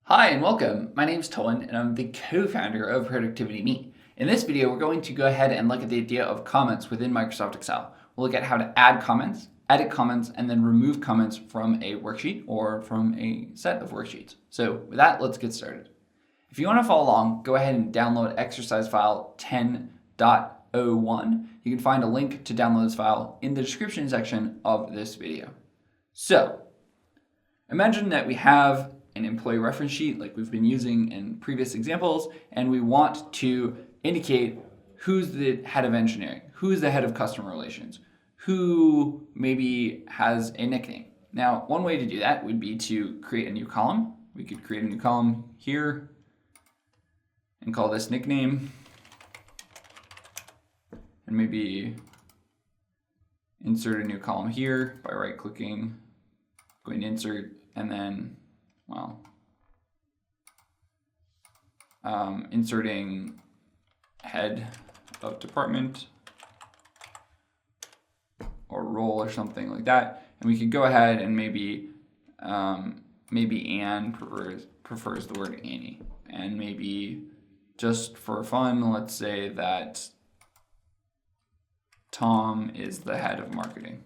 Hi and welcome. My name is Tolan and I'm the co-founder of Productivity Me. In this video, we're going to go ahead and look at the idea of comments within Microsoft Excel. We'll look at how to add comments, edit comments, and then remove comments from a worksheet or from a set of worksheets. So with that, let's get started. If you want to follow along, go ahead and download exercise file 10.01. You can find a link to download this file in the description section of this video. So imagine that we have an employee reference sheet like we've been using in previous examples, and we want to indicate who's the head of engineering, who's the head of customer relations, who maybe has a nickname. Now, one way to do that would be to create a new column. We could create a new column here and call this nickname, and maybe insert a new column here by right-clicking, going to insert, and then inserting head of department or role or something like that. And we could go ahead and maybe Anne prefers the word Annie. And maybe just for fun, let's say that Tom is the head of marketing.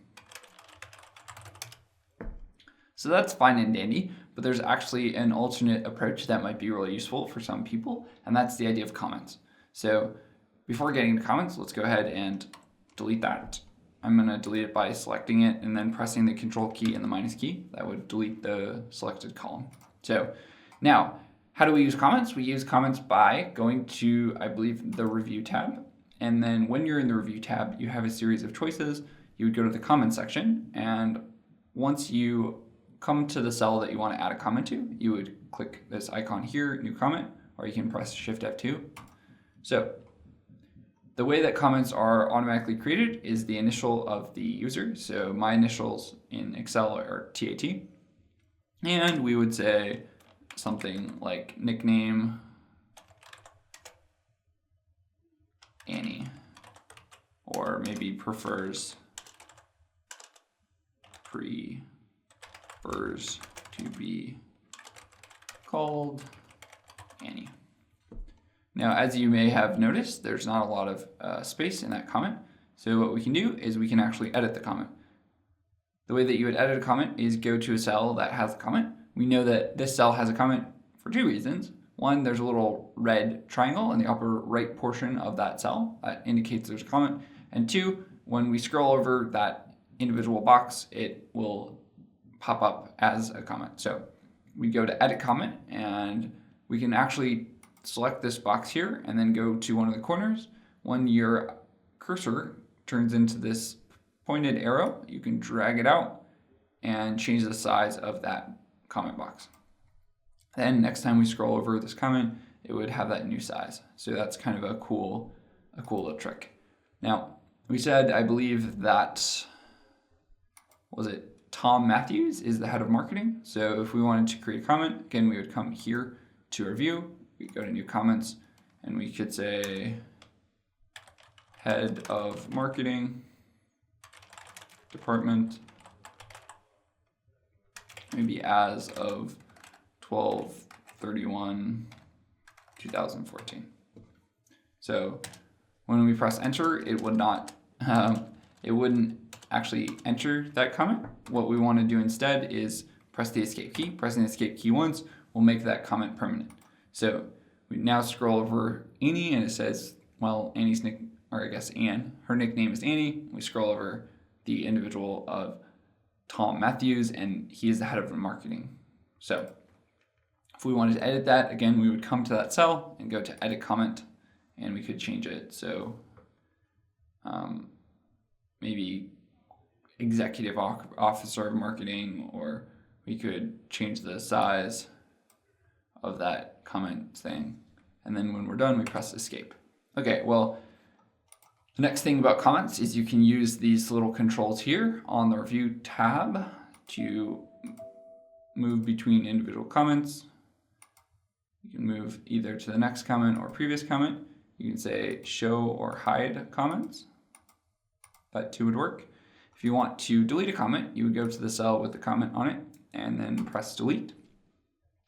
So that's fine and dandy, but there's actually an alternate approach that might be really useful for some people, and that's the idea of comments. So before getting to comments, let's go ahead and delete that. I'm going to delete it by selecting it and then pressing the Control key and the minus key. That would delete the selected column. So now, how do we use comments? We use comments by going to, I believe, the Review tab. And then when you're in the Review tab, you have a series of choices. You would go to the Comments section, and once you come to the cell that you want to add a comment to, you would click this icon here, New Comment, or you can press Shift F2. So the way that comments are automatically created is the initial of the user. So my initials in Excel are TAT. And we would say something like nickname Annie, or maybe prefers to be called Annie. Now, as you may have noticed, there's not a lot of space in that comment. So what we can do is we can actually edit the comment. The way that you would edit a comment is go to a cell that has a comment. We know that this cell has a comment for two reasons. One, there's a little red triangle in the upper right portion of that cell that indicates there's a comment. And two, when we scroll over that individual box, it will pop up as a comment. So we go to edit comment, and we can actually select this box here and then go to one of the corners. When your cursor turns into this pointed arrow, you can drag it out and change the size of that comment box. Then next time we scroll over this comment, it would have that new size. So that's kind of a cool little trick. Now, we said, I believe that, Tom Matthews is the head of marketing. So if we wanted to create a comment, again, we would come here to review, we go to new comments, and we could say head of marketing department, maybe as of 12/31/2014. So when we press enter, it would not, it wouldn't actually enter that comment. What we want to do instead is press the escape key. Pressing the escape key once will make that comment permanent. So we now scroll over Annie, and it says, well, Annie's Anne, her nickname is Annie. We scroll over the individual of Tom Matthews, and he is the head of marketing. So if we wanted to edit that, again, we would come to that cell and go to edit comment, and we could change it. So maybe executive officer of marketing, or we could change the size of that comment thing. And then when we're done, we press escape. Okay, well, the next thing about comments is you can use these little controls here on the Review tab to move between individual comments. You can move either to the next comment or previous comment. You can say show or hide comments. That too would work. If you want to delete a comment, you would go to the cell with the comment on it and then press delete.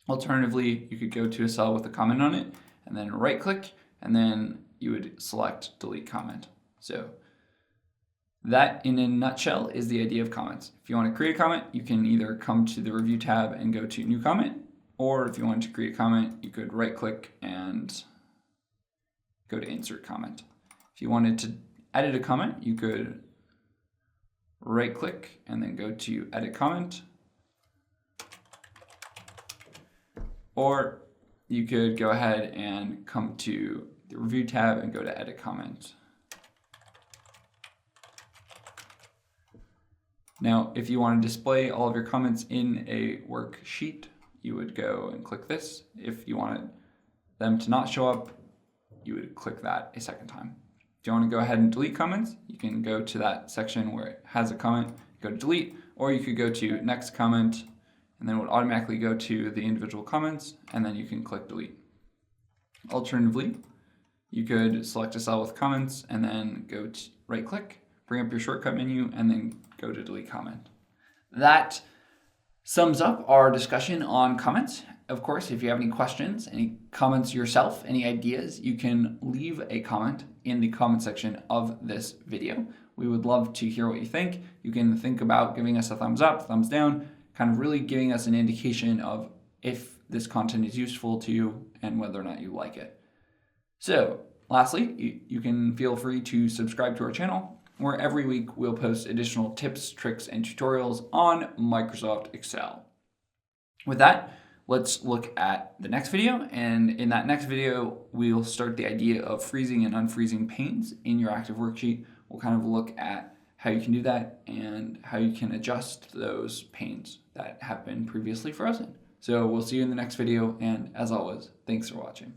Alternatively, you could go to a cell with a comment on it and then right click, and then you would select delete comment. So that in a nutshell is the idea of comments. If you want to create a comment, you can either come to the review tab and go to new comment, or if you wanted to create a comment, you could right click and go to insert comment. If you wanted to edit a comment, you could right click and then go to edit comment, or you could go ahead and come to the review tab and go to edit comment. Now, if you want to display all of your comments in a worksheet, you would go and click this. If you wanted them to not show up, you would click that a second time. If you want to go ahead and delete comments, you can go to that section where it has a comment, go to delete, or you could go to next comment, and then it would automatically go to the individual comments, and then you can click delete. Alternatively, you could select a cell with comments and then go to right click, bring up your shortcut menu, and then go to delete comment. That sums up our discussion on comments. Of course, if you have any questions, any comments yourself, any ideas, you can leave a comment in the comment section of this video. We would love to hear what you think. You can think about giving us a thumbs up, thumbs down, kind of really giving us an indication of if this content is useful to you and whether or not you like it. So lastly, you can feel free to subscribe to our channel, where every week we'll post additional tips, tricks, and tutorials on Microsoft Excel. With that, let's look at the next video, and in that next video, we'll start the idea of freezing and unfreezing panes in your active worksheet. We'll kind of look at how you can do that and how you can adjust those panes that have been previously frozen. So we'll see you in the next video, and as always, thanks for watching.